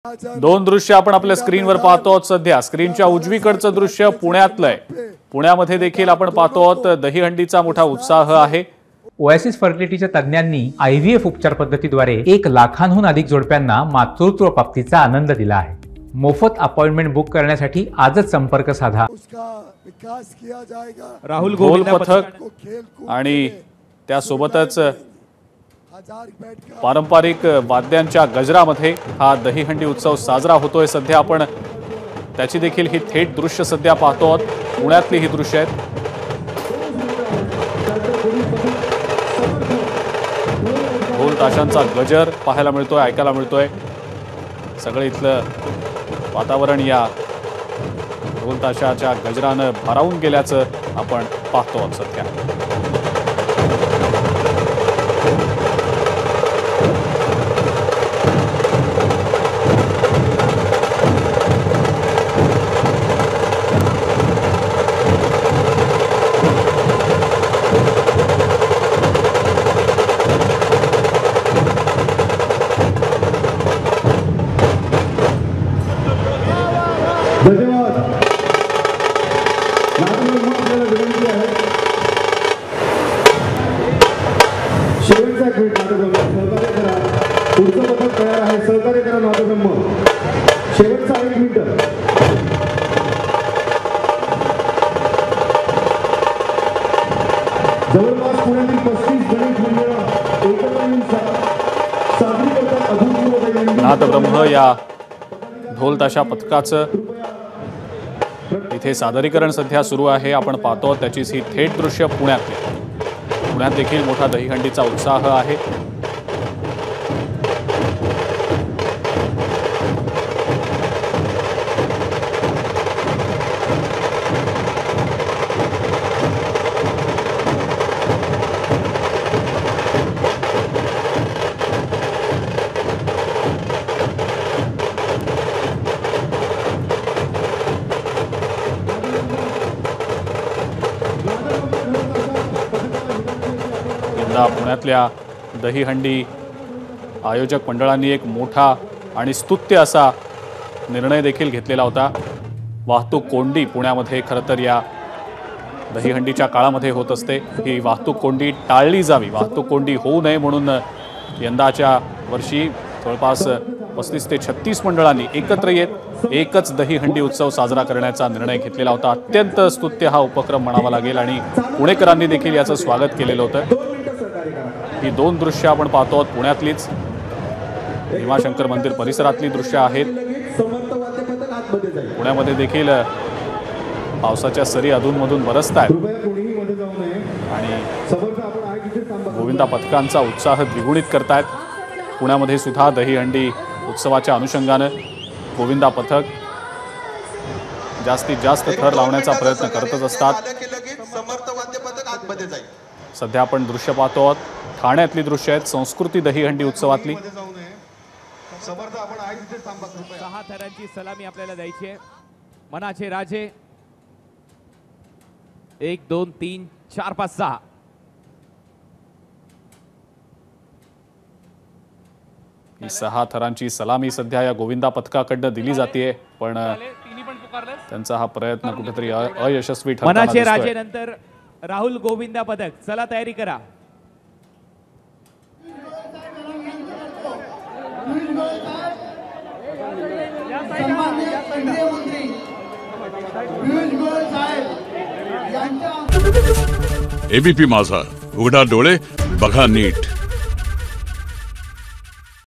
दोन दृश्य आपण आपल्या स्क्रीनवर पाहतो आहोत। सध्या स्क्रीनच्या उजवीकडचं दृश्य पुण्यातलं आहे। पुण्यामध्ये देखील आपण पाहतो आहोत दहीहंडीचा मोठा उत्साह आहे। ओएसिस फर्टिलिटीच्या तज्ञांनी आयव्हीएफ उपचार पद्धतीद्वारे 1 लाखांहून अधिक जोडप्यांना मातृत्व प्राप्तीचा आनंद दिला आहे। मोफत अपॉइंटमेंट बुक करण्यासाठी आजच संपर्क साधा। राहुल गोविंदा पथक आणि त्यासोबतच पारंपरिक वाद्यांच्या गजरामध्ये हा दहीहंडी उत्सव साजरा होतोय। सध्या आपण त्याची देखील ही थेट दृश्य सध्या पाहतो आहोत। पुण्यातली ही दृश्य आहेत। ढोल ताशांचा गजर पाहायला मिळतोय, ऐकायला मिळतोय। सगळे इथलं वातावरण या ढोल ताशाच्या गजरानं भारावून गेल्याचं आपण पाहतो आहोत सध्या। धन्यवाद। आपल्याला विनंती आहे शेवटचा एक मिनिट सहकार्य करा। पुढचं पथक तयार आहे, सहकार्य करा। नादब्रह्म शेवटचा 1 मिनिट। जवळपास पुण्यातील 35 गणेश मंडळं एकत्र येऊन साजरी करतात अभूतपूर्व दहीहंडी। नादब्रह्म या ढोल ताशा पथकाचं इथे सादरीकरण सध्या सुरू आहे। आपण पाहतो त्याचीच ही थेट दृश्य पुण्यात देखील मोठा दहीहंडीचा उत्साह आहे। पुण्यातल्या दहीहंडी आयोजक मंडळांनी एक मोठा आणि स्तुत्य असा निर्णय देखील घेतलेला होता। वाहतूक कोंडी पुण्यामध्ये खरं तर या दहीहंडीच्या काळामध्ये होत असते। ही वाहतूक कोंडी टाळली जावी, वाहतूक कोंडी होऊ नये म्हणून यंदाच्या वर्षी जवळपास 35 ते 36 मंडळांनी एकत्र येत एकच दहीहंडी उत्सव साजरा करण्याचा निर्णय घेतलेला होता। अत्यंत स्तुत्य हा उपक्रम म्हणावा लागेल आणि पुणेकरांनी देखील याचं स्वागत केलेलं होतं। ही दोन दृश्य आपण पाहतो आहोत पुण्यातलीच, भीमाशंकर मंदिर परिसरातली दृश्य आहेत। पुण्यामध्ये देखील पावसाच्या सरी अधूनमधून बरसतायत आणि गोविंदा पथकांचा उत्साह द्विगुणित करतायत। पुण्यामध्ये सुद्धा दहीहंडी उत्सवाच्या अनुषंगानं गोविंदा पथक जास्तीत जास्त थर लावण्याचा प्रयत्न करतच असतात। सध्या आपण दृश्य पाहतो आहोत ठाण्यातली दृश्य आहेत संस्कृती दहीहंडी उत्सवातली। 6 थरांची सलामी आपल्याला द्यायची आहे। मनाचे राजे 1 2 3 4 5 6 ही 6 थरांची सलामी सध्या या गोविंदा पथकाकडनं दिली जाते, पण त्यांचा हा प्रयत्न कुठेतरी अयशस्वी ठरताना मनाचे दिसतोय। राजे नंतर राहुल गोविंदा पथक, चला तयारी करा। एबीपी माझा, उघडा डोळे बघा नीट।